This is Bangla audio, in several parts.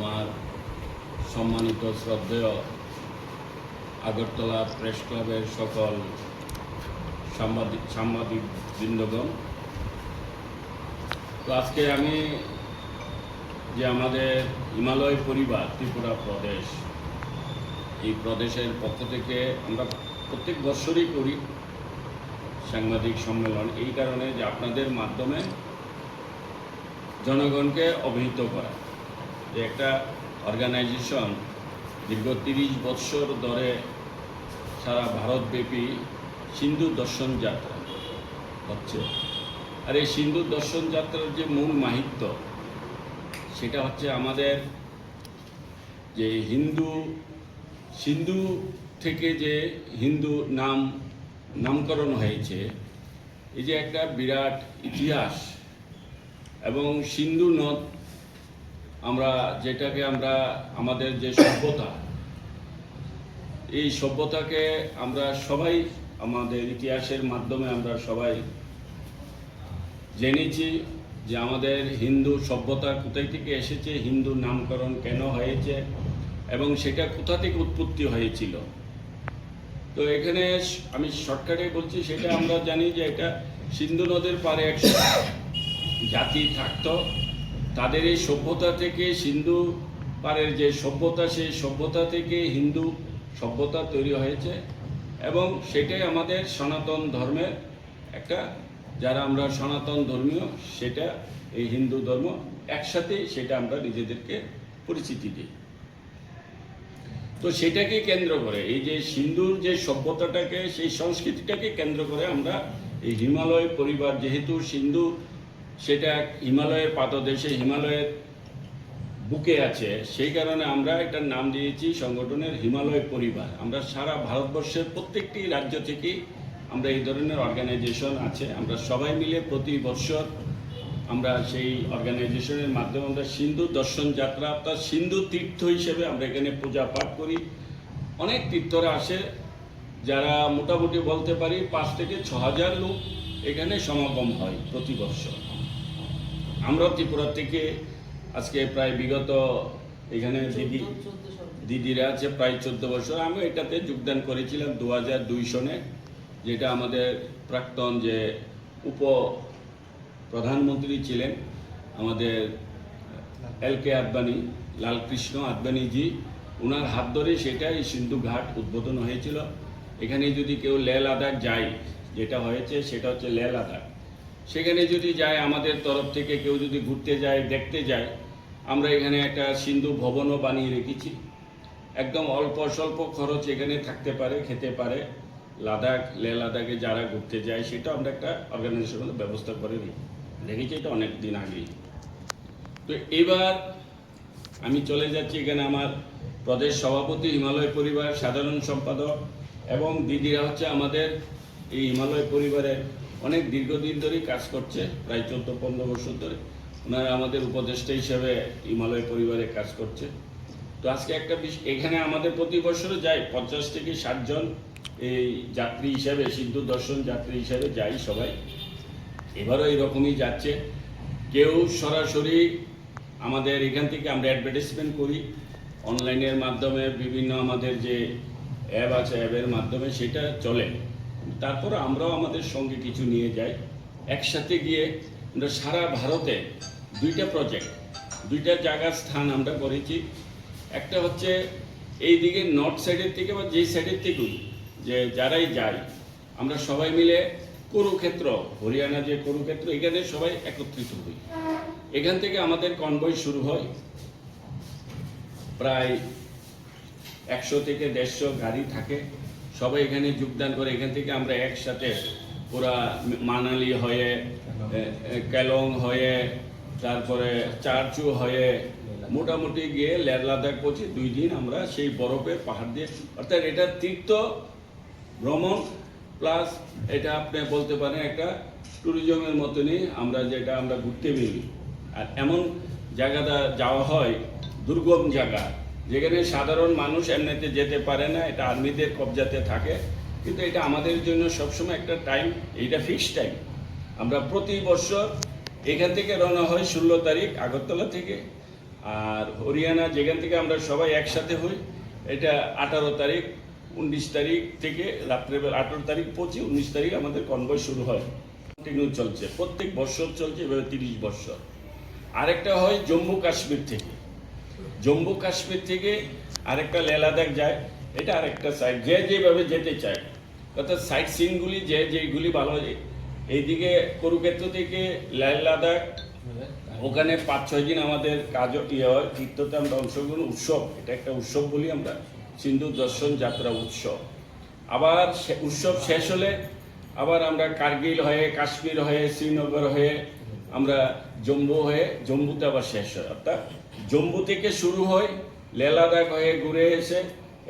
আমার সম্মানিত শ্রদ্ধেয় আগরতলা প্রেস ক্লাবের সকল সাংবাদিক বৃন্দগণ, তো আজকে আমি যে আমাদের হিমালয় পরিবার ত্রিপুরা প্রদেশ, এই প্রদেশের পক্ষ থেকে আমরা প্রত্যেক বছরই করি সাংবাদিক সম্মেলন, এই কারণে যে আপনাদের মাধ্যমে জনগণকে অবহিত করা যে একটা অর্গানাইজেশন দীর্ঘ 30 বছর ধরে সারা ভারতব্যাপী সিন্ধু দর্শন যাত্রা হচ্ছে। আর এই সিন্ধু দর্শন যাত্রার যে মূল মাহিত্য সেটা হচ্ছে আমাদের যে সিন্ধু থেকে যে হিন্দু নামকরণ হয়েছে, এই যে একটা বিরাট ইতিহাস এবং সিন্ধু নদ যেটাকে আমরা আমাদের যে সভ্যতা, এই সভ্যতাকে আমরা সবাই আমাদের ইতিহাসের মাধ্যমে আমরা সবাই জেনেছি যে আমাদের হিন্দু সভ্যতা কোথায় থেকে এসেছে, হিন্দু নামকরণ কেন হয়েছে এবং সেটা কোথা থেকে উৎপত্তি হয়েছিল। তো এখানে আমি শর্টকাটে বলছি, সেটা আমরা জানি যে এটা সিন্ধু নদের পারে এক জাতি থাকতো, তাদের এই সভ্যতা থেকে সিন্ধু পারের যে সভ্যতা, সেই সভ্যতা থেকে হিন্দু সভ্যতা তৈরি হয়েছে এবং সেটাই আমাদের সনাতন ধর্মের একটা, যারা আমরা সনাতন ধর্মীয়, সেটা এই হিন্দু ধর্ম একসাথে সেটা আমরা নিজেদেরকে পরিচিতি দিই। তো সেটাকে কেন্দ্র করে এই যে সিন্ধুর যে সভ্যতাটাকে, সেই সংস্কৃতিটাকে কেন্দ্র করে আমরা এই হিমালয় পরিবার, যেহেতু সিন্ধু সেটা হিমালয়ের পাদদেশে, হিমালয়ের বুকে আছে, সেই কারণে আমরা এটার নাম দিয়েছি সংগঠনের হিমালয় পরিবার। আমরা সারা ভারতবর্ষের প্রত্যেকটি রাজ্য থেকেই আমরা এই ধরনের অর্গানাইজেশন আছে, আমরা সবাই মিলে প্রতি বছর আমরা সেই অর্গানাইজেশনের মাধ্যমে আমরা সিন্ধু দর্শন যাত্রা, অর্থাৎ সিন্ধু তীর্থ হিসেবে আমরা এখানে পূজা পাঠ করি। অনেক তীর্থরা আসে, যারা মোটামুটি বলতে পারি 5 থেকে 6 হাজার লোক এখানে সমাগম হয় প্রতি বছর। আমরা ত্রিপুরা থেকে আজকে প্রায় বিগত এখানে দিদিরা আছে প্রায় 14 বছর। আমি এটাতে যোগদান করেছিলাম 2002 সনে, যেটা আমাদের প্রাক্তন যে প্রধানমন্ত্রী ছিলেন আমাদের LK আদবানি, লালকৃষ্ণ আদবানিজি, ওনার হাত ধরে সেটা এই সিন্ধু ঘাট উদ্বোধন হয়েছিল। এখানে যদি কেউ লেহ লাদাখ যায়, যেটা হয়েছে সেটা হচ্ছে লেহ লাদাখ, সেখানে যদি যায় আমাদের তরফ থেকে কেউ যদি ঘুরতে যায়, দেখতে যায়, আমরা এখানে একটা সিন্ধু ভবনও বানিয়ে রেখেছি। একদম অল্প স্বল্প খরচ এখানে থাকতে পারে, খেতে পারে। লেহ লাদাখে যারা ঘুরতে যায়, সেটা আমরা একটা অর্গানাইজেশনের ব্যবস্থা করে রেখেছি, এটা অনেক দিন আগেই। তো এবার আমি চলে যাচ্ছি, এখানে আমার প্রদেশ সভাপতি, হিমালয় পরিবার সাধারণ সম্পাদক এবং দিদিরা হচ্ছে আমাদের এই হিমালয় পরিবারের অনেক দীর্ঘদিন ধরেই কাজ করছে, প্রায় 14-15 বছর ধরে ওনারা আমাদের উপদেষ্টা হিসেবে হিমালয় পরিবারে কাজ করছে। তো আজকে একটা এখানে আমাদের প্রতি বছরে যায় 50 থেকে 60 জন এই যাত্রী হিসাবে, সিন্ধু দর্শন যাত্রী হিসাবে যাই সবাই। এবারও এইরকমই যাচ্ছে। কেউ সরাসরি আমাদের এখান থেকে আমরা অ্যাডভার্টাইজমেন্ট করি অনলাইনের মাধ্যমে, বিভিন্ন আমাদের যে অ্যাপ আছে, অ্যাপের মাধ্যমে সেটা চলে। তারপর আমরাও আমাদের সঙ্গে কিছু নিয়ে যাই। একসাথে গিয়ে আমরা সারা ভারতে 2টা প্রজেক্ট, 2টা জায়গার স্থান আমরা করেছি। একটা হচ্ছে এই দিকে নর্থ সাইডের থেকে বা যেই সাইডের থেকেই যে যারাই যায়, আমরা সবাই মিলে কুরুক্ষেত্র, হরিয়ানা যে কুরুক্ষেত্র, এখানে সবাই একত্রিত হই। এখান থেকে আমাদের কনভয় শুরু হয়, প্রায় 100 থেকে 150 গাড়ি থাকে, সবাই এখানে যোগদান করে। এখান থেকে আমরা একসাথে পুরা মানালি হয়ে, কেলং হয়ে, তারপরে চারচু হয়ে মোটামুটি গিয়ে লেহ লাদাখ পৌঁছে 2 দিন আমরা সেই বরফের পাহাড় দিয়ে, অর্থাৎ এটা তীর্থ ভ্রমণ প্লাস এটা আপনি বলতে পারেন একটা ট্যুরিজমের মতনই, যেটা আমরা ঘুরতে বেরি। আর এমন জায়গাটা যাওয়া হয়, দুর্গম জায়গা, যেখানে সাধারণ মানুষ এমনিতে যেতে পারে না, এটা আর্মিদের কবজাতে থাকে, কিন্তু এটা আমাদের জন্য সবসময় একটা টাইম, এইটা ফিক্সড টাইম। আমরা প্রতি বছর এখান থেকে রওনা হয় 16 তারিখ আগরতলা থেকে, আর হরিয়ানা যেখান থেকে আমরা সবাই একসাথে হই, এটা 18 তারিখ 19 তারিখ থেকে রাত্রেবেলা 18 তারিখ পৌঁছে 19 তারিখ আমাদের কনভয় শুরু হয়, কন্টিনিউ চলছে, প্রত্যেক বছর চলছে, এভাবে 30 বছর। আরেকটা হয় জম্মু কাশ্মীর থেকে, জম্মু কাশ্মীর থেকে আরেকটা লেহ লাদাখ যায়, এটা আরেকটা সাইড, যে যেভাবে যেতে চায়, অর্থাৎ সাইট সিনগুলি যে যেগুলি ভালো। এইদিকে কুরুক্ষেত্র থেকে লেহ লাদাখ, ওখানে 5-6 দিন আমাদের কাজ ইয়ে হয়, তীর্থতে আমরা অংশগ্রহণ, উৎসব, এটা একটা উৎসব বলি আমরা, সিন্ধু দর্শন যাত্রা উৎসব। আবার উৎসব শেষ হলে আবার আমরা কার্গিল হয়ে, কাশ্মীর হয়ে, শ্রীনগর হয়ে, আমরা জম্মু হয়ে, জম্মুতে আবার শেষ হয়। অর্থাৎ জম্মু থেকে শুরু হয়, লেহ লাদাখ হয়ে ঘুরে এসে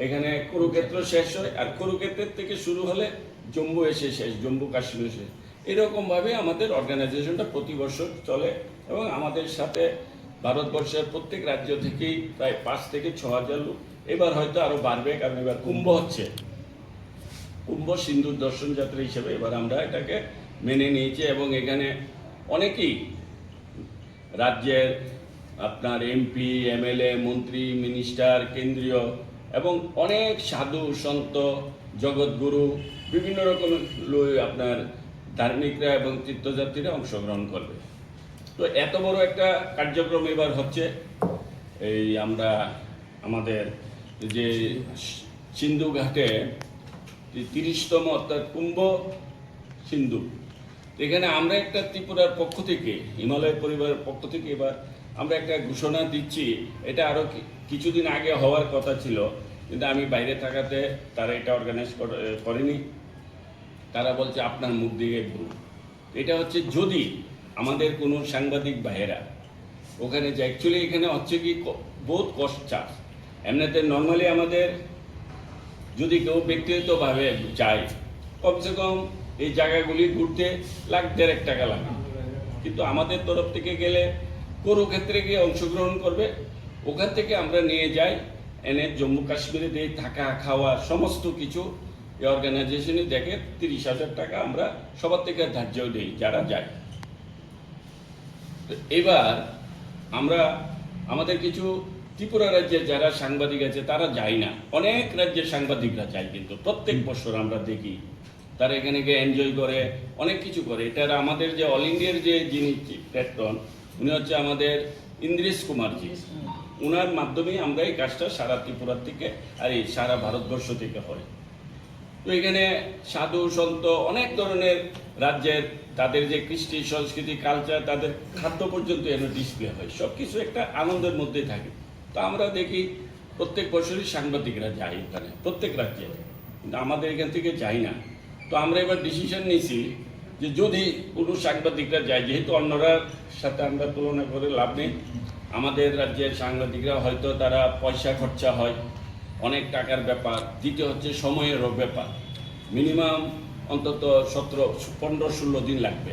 এখানে কুরুক্ষেত্র শেষ হয়, আর কুরুক্ষেত্রের থেকে শুরু হলে জম্মু এসে শেষ, জম্মু কাশ্মীর শেষ। এরকমভাবে আমাদের অর্গানাইজেশনটা প্রতি বছর চলে, এবং আমাদের সাথে ভারতবর্ষের প্রত্যেক রাজ্য থেকেই প্রায় 5 থেকে 6 হাজার লোক। এবার হয়তো আরো বাড়বে, কারণ এবার কুম্ভ হচ্ছে, কুম্ভ সিন্ধু দর্শন যাত্রা হিসেবে এবার আমরা এটাকে মেনে নিয়েছি, এবং এখানে অনেকেই রাজ্যের আপনার এমপি, এমএলএ, মন্ত্রী, মিনিস্টার, কেন্দ্রীয়, এবং অনেক সাধু সন্ত, জগৎগুরু, বিভিন্ন রকম আপনার ধার্মিকরা এবং তীর্থযাত্রীরা অংশগ্রহণ করবে। তো এত বড় একটা কার্যক্রম এবার হচ্ছে, এই আমরা আমাদের যে সিন্ধু ঘাটে 30তম, অর্থাৎ কুম্ভ সিন্ধু, এখানে আমরা একটা ত্রিপুরার পক্ষ থেকে, হিমালয় পরিবারের পক্ষ থেকে এবার আমরা একটা ঘোষণা দিচ্ছি। এটা আরও কিছুদিন আগে হওয়ার কথা ছিল, কিন্তু আমি বাইরে থাকাতে তারা এটা অর্গানাইজ করেনি। তারা বলছে আপনার মুখ দিয়ে বলুন। এটা হচ্ছে, যদি আমাদের কোনো সাংবাদিক ভাইয়েরা ওখানে যায়, অ্যাকচুয়ালি এখানে হচ্ছে কি বহুত কষ্ট চার্জ। এমনিতে নর্মালি আমাদের যদি কেউ ব্যক্তিগতভাবে যায়, কমসে কম এই জায়গাগুলি ঘুরতে 1,50,000 টাকা লাগে, কিন্তু আমাদের তরফ থেকে গেলে কুরুক্ষেত্রে গিয়ে অংশগ্রহণ করবে, ওখান থেকে আমরা নিয়ে যাই, এনে জম্মু কাশ্মীরে দিয়ে থাকা খাওয়া সমস্ত কিছু এই অর্গানাইজেশনে দেখে 30,000 টাকা আমরা সবার থেকে ধার্য দিই যারা যায়। এবার আমরা আমাদের কিছু ত্রিপুরা রাজ্যের যারা সাংবাদিক আছে তারা যায় না, অনেক রাজ্যের সাংবাদিকরা যায়, কিন্তু প্রত্যেক বছর আমরা দেখি তারা এখানে গিয়ে এনজয় করে, অনেক কিছু করে। এটা আমাদের যে অল ইন্ডিয়ার যে যিনি প্যাট্রন, উনি হচ্ছে আমাদের ইন্দ্রেশ কুমারজি, উনার মাধ্যমেই আমরা এই কাজটা সারা ত্রিপুরা থেকে আর এই সারা ভারতবর্ষ থেকে হয়। তো এখানে সাধু সন্ত অনেক ধরনের রাজ্যের, তাদের যে কৃষ্টি সংস্কৃতি কালচার, তাদের খাদ্য পর্যন্ত এখানে ডিসপ্লে হয়, সব কিছু একটা আনন্দের মধ্যে থাকে। তো আমরা দেখি প্রত্যেক বছরই সাংবাদিকরা যায় ওখানে, প্রত্যেক রাজ্যে, কিন্তু আমাদের এখান থেকে যাই না। তো আমরা এবার ডিসিশন নিয়েছি যে যদি কোনো সাংবাদিকরা যায়, যেহেতু অন্যরা সাথে আমরা তুলনা করে লাভ নেই, আমাদের রাজ্যের সাংবাদিকরা হয়তো তারা পয়সা খরচা হয়, অনেক টাকার ব্যাপার, দ্বিতীয় হচ্ছে সময়েরও ব্যাপার, মিনিমাম অন্তত 15-16 দিন লাগবে।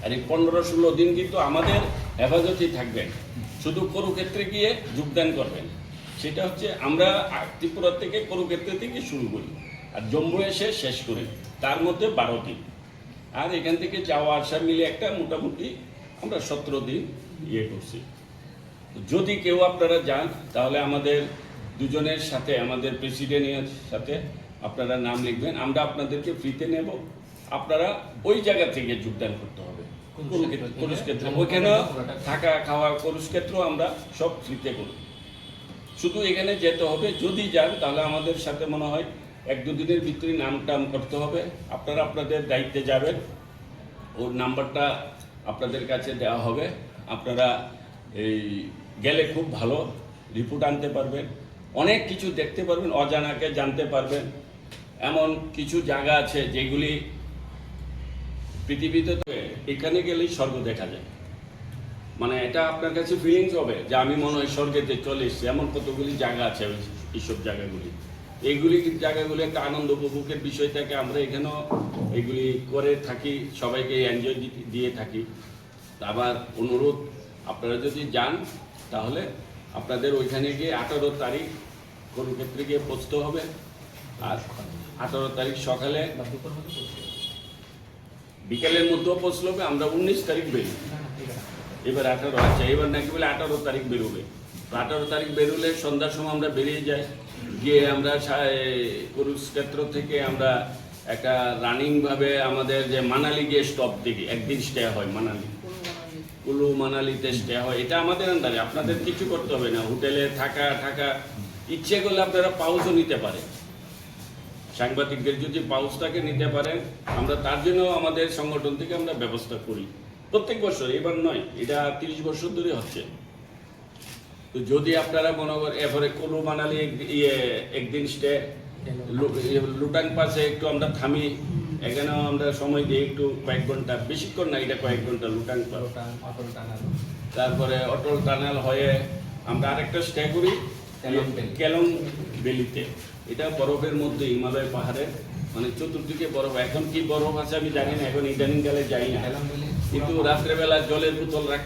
আর এই 15-16 দিন কিন্তু আমাদের হেফাজতেই থাকবেন, শুধু কুরুক্ষেত্রে গিয়ে যোগদান করবেন। সেটা হচ্ছে আমরা ত্রিপুরা থেকে কুরুক্ষেত্র থেকে শুরু করি, আর জম্মু এসে শেষ করি, তার মধ্যে 12 দিন, আর এখান থেকে যাওয়া আসা মিলে একটা মোটামুটি আমরা 17 দিন ইয়ে করছি। যদি কেউ আপনারা যান, তাহলে আমাদের দুজনের সাথে, আমাদের প্রেসিডেন্টের সাথে আপনারা নাম লিখবেন, আমরা আপনাদেরকে ফ্রিতে নেব, আপনারা ওই জায়গা থেকে যোগদান করতে হবে। কুরুক্ষেত্র ওইখানে থাকা খাওয়া, কুরুক্ষেত্র আমরা সব ফ্রিতে করি, শুধু এখানে যেতে হবে। যদি যান তাহলে আমাদের সাথে মনে হয় 1-2 দিনের ভিতরে নাম টাম করতে হবে, আপনারা আপনাদের দায়িত্বে যাবেন, ওর নাম্বারটা আপনাদের কাছে দেওয়া হবে, আপনারা এই গেলে খুব ভালো রিপোর্ট আনতে পারবেন, অনেক কিছু দেখতে পারবেন, অজানাকে জানতে পারবেন। এমন কিছু জায়গা আছে যেগুলি পৃথিবীতে, এখানে গেলেই স্বর্গ দেখা যায়, মানে এটা আপনার কাছে ফিলিংস হবে যে আমি মনে হয় স্বর্গেতে চলে এসেছি। এমন কতগুলি জায়গা আছে, এইসব জায়গাগুলি, এইগুলি জায়গাগুলি একটা আনন্দ উপভোগের বিষয় থাকে। আমরা এখানেও এগুলি করে থাকি, সবাইকে এনজয় দিয়ে থাকি। আবার অনুরোধ, আপনারা যদি যান তাহলে আপনাদের ওইখানে গিয়ে 18 তারিখ কুরুক্ষেত্রে গিয়ে পৌঁছতে হবে, আর 18 তারিখ সকালে বিকেলের মধ্যেও পৌঁছলে হবে। আমরা 19 তারিখ বেরি, এবার 18, আচ্ছা এবার নাকি বলে 18 তারিখ বেরোবে। তো 18 তারিখ বেরোলে সন্ধ্যার সময় আমরা বেরিয়ে যাই, গিয়ে আমরা কুরুক্ষেত্র থেকে আমরা একটা রানিংভাবে আমাদের যে মানালি গিয়ে স্টপ দেখি, একদিন স্টে হয় মানালি, কুলু মানালিতে স্টে হয়। এটা আমাদের আন্ডারে, আপনাদের কিছু করতে হবে না, হোটেলে থাকা ইচ্ছে করলে আপনারা পাউজও নিতে পারেন, সাংবাদিকদের যদি পাউজ থাকে নিতে পারেন। আমরা তার জন্য আমাদের সংগঠন থেকে আমরা ব্যবস্থা করি প্রত্যেক বছর, এবার নয়, এটা 30 বছর ধরে হচ্ছে। তো যদি আপনারা মনে করেন এরপরে কুলু মানালি একদিন স্টে, লুটাং পাসে একটু আমরা থামি, এখানেও আমরা সময় দিই একটু কয়েক ঘন্টা, বেশিক্ষণ না, এটা কয়েক ঘন্টা লুটাং পাস। তারপরে অটল টানেল হয়ে আমরা আরেকটা স্টে করি কেলং ভ্যালিতে, এটা বরফের মধ্যে, হিমালয় পাহাড়ের মানে চতুর্দিকে বরফ। এখন কি বরফ আছে আমি জানি না, এখন ইদানিং কালে যাই না, কিন্তু রাত্রেবেলা জলের বোতল রাখি।